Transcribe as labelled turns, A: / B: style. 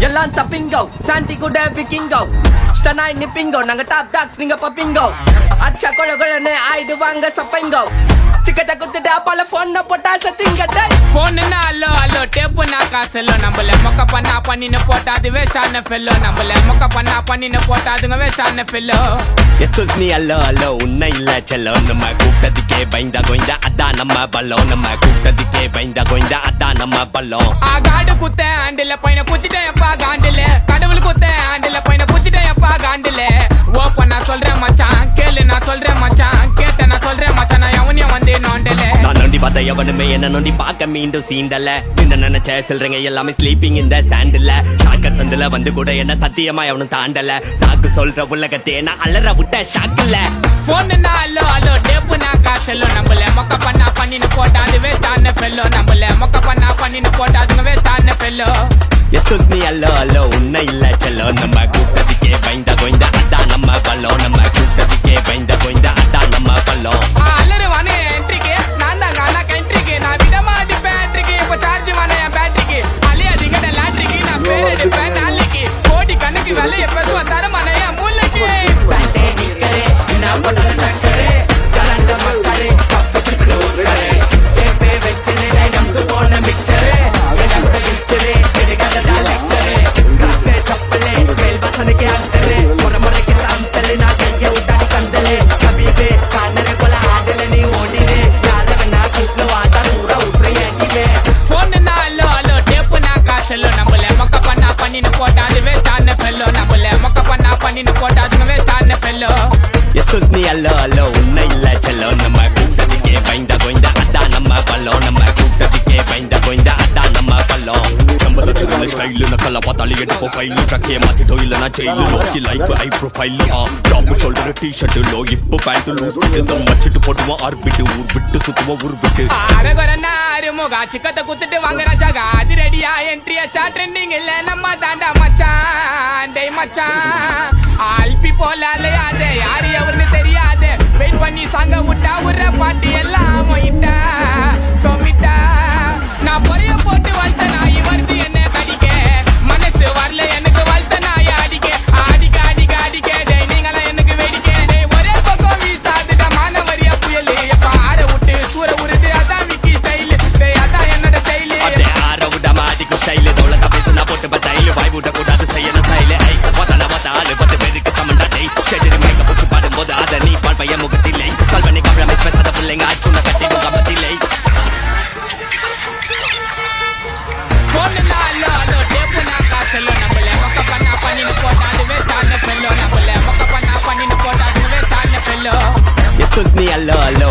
A: எல்லாம் தப்பிங்கோ சாண்டி கூட விக்கிங்கோ ஸ்டனாய் நிப்பிங்கோ நாங்க டாப் டாக்ஸ் நீங்க பப்பிங்கோ அச்சா கொழ கொழனே ஆயிடுவாங்க சப்பைங்கோ சிக்கட்ட குத்துட்டு அப்பால போன் போட்டா சத்திங்கட்ட
B: போன் அல்லோ அல்லோ டேப்பு நான் காசெல்லோ நம்மள மொக்க பண்ணா பண்ணின்னு போட்டா அது வேஸ்டான ஃபெல்லோ நம்மள மொக்க பண்ணா பண்ணின்னு போட்டா அதுங்க வேஸ்டான ஃபெல்லோ
A: எஸ்கூஸ் மீ அல்லோ அல்லோ உன்ன இல்ல செல்லோ நம்ம கூட்டத்துக்கே பயந்தா கோய்ந்தா அதான் நம்ம பல்லம் நம்ம கூட்டத்துக்கே பயந்தா கோய்ந்தா அதான் நம்ம பல்லம்
B: காடு குத்த ஆண்டில பையனை குத்திட்டேன் எப்பா காண்டில கடவுள் குத்த ஆண்டில பையனை குத்திட்டேன் எப்பா காண்டில ஓப்ப நான் சொல்றேன் மச்சான் கேளு நான் சொல்றேன் மச்சான் கேட்ட நான் சொல்றேன் மச்சான் நான் எவனையும் வந்து நோண்டல
A: நான் நொண்டி பார்த்த எவனுமே என்ன நொண்டி பார்க்க மீண்டும் சீண்டல சிந்த நினைச்ச சில்றங்க எல்லாமே ஸ்லீப்பிங் இந்த சாண்டில் ஷாக்கர் சந்தில வந்து கூட என்ன சத்தியமா எவனும் தாண்டல சாக்கு சொல்ற உலகத்தே நான் அலற விட்ட ஷாக்கில்ல
B: போன் அல்லோ அல்லோ டேப்பு நான் காசெல்லோ நம்மள மொக்க பண்ணா பண்ணின்னு போட்டா அது வேஸ்டான ஃபெல்லோ நம்மள மொக்க பண்ணா பண்ணின்னு போட்டா அதுங்க வேஸ்டான ஃபெல்லோ
A: எஸ்கூஸ் மீ அல்லோ அல்லோ உன்ன இல்ல செல்லோ நம்ம கூட்டத்துக்கே பயந்தா கோய்ந்தா அதான் நம்ம பல்லம் நம்ம கூட்டத்துக்கே பயந்தா கோய்ந்தா அதான் நம்ம பல்லம்
B: அலறுவானே என்ட்ரிக்கு நான் தான் காணா கண்ட்ரிக்கு நான் விடமா அடிப்பேன் என்ட்ரிக்கு இப்போ சார்ஜ் வானே என் பேட்டரிக்கு அழியாதீங்கட லாட்ரிக்கு நான் பேர் எடுப்பேன் நாளைக்கு கோடி கணக்கு வேலையை பேசுவேன் தரமான என் மூளைக்கு
A: எஸ்கூஸ் மீ அல்லோ அல்லோ உன்ன இல்ல செல்லோ நம்ம கூட்டத்துக்கே பயந்தா கோய்ந்தா அதான் நம்ம பல்லம் நம்ம கூட்டத்துக்கே பயந்தா கோய்ந்தா அதான் நம்ம பல்லம் நம்ம திரும்ப ஸ்டைல் நக்கல பார்த்தாலே எடுப்போ ஃபைல் ட்ரக்கே மாத்திட்டோ இல்லனா ஜெயிலு நோக்கி life high profile job shoulder T-shirt low இப்போ பேண்ட் லூஸ் இந்த மச்சிட்டு போடுவோம் ஆர்பிட் ஊர் விட்டு சுத்துவோம் ஊர் விட்டு
B: அரகரனா அருமுகா சிக்கத்தை குத்துட்டு வாங்க ராஜாகா அது ரெடியா என்ட்ரி ஆச்சா ட்ரெண்டிங் இல்ல நம்ம தாண்டா மச்சான் டேய் மச்சான் ஆல்பி போலாலே அதே யாரு எவருன்னு தெரியாது வெயிட் பண்ணி சாங்க விட்டா ஒரு பாட்டி எல்லாம் மொயிட்டா சொமிட்டா நான் பொறைய போட்டு வளர்த்த நாய் வருது என்ன கடிக்க மனசு வரல எனக்கு வளர்த்த நாய் அடிக்க அடிக்க அடிக்க அடிக்க டேய் நீங்களாம் எனக்கு வேடிக்க டேய் ஒரே பக்கம் வீசாதுடா மானவரிய புயல் எப்ப ஆட விட்டு சூற உருது அதான் விக்கி ஸ்டைல் டேய் அதான் என்னோட ஸ்டைல்
A: அதே ஆற விட மாடிக்கு ஸ்டைல் தோளக்க பேசுனா போட்டு பத்தாயில வாய் விட கூடாது செய்யணும் ஸ்டைல் ஐ வதான வதாலு பத்து பேருக்கு சமண்டா டேய் ஷெடரி மைக்க புடிச்சு பாடும்போது அத நீ பால் பைய முகத்திலே கல்வனி கபல மிஸ் பேசாத பிள்ளைங்க அச்சுன கட்டி முகமத்திலே
B: போன் அல்லோ அல்லோ டேப்பு நான் காசெல்லோ நம்மள மொக்க பண்ணா பண்ணின்னு போட்டா அது வேஸ்டான ஃபெல்லோ நம்மள மொக்க பண்ணா பண்ணின்னு போட்டா அது வேஸ்டான ஃபெல்லோ
A: எஸ்கூஸ் மீ அல்லோ அல்லோ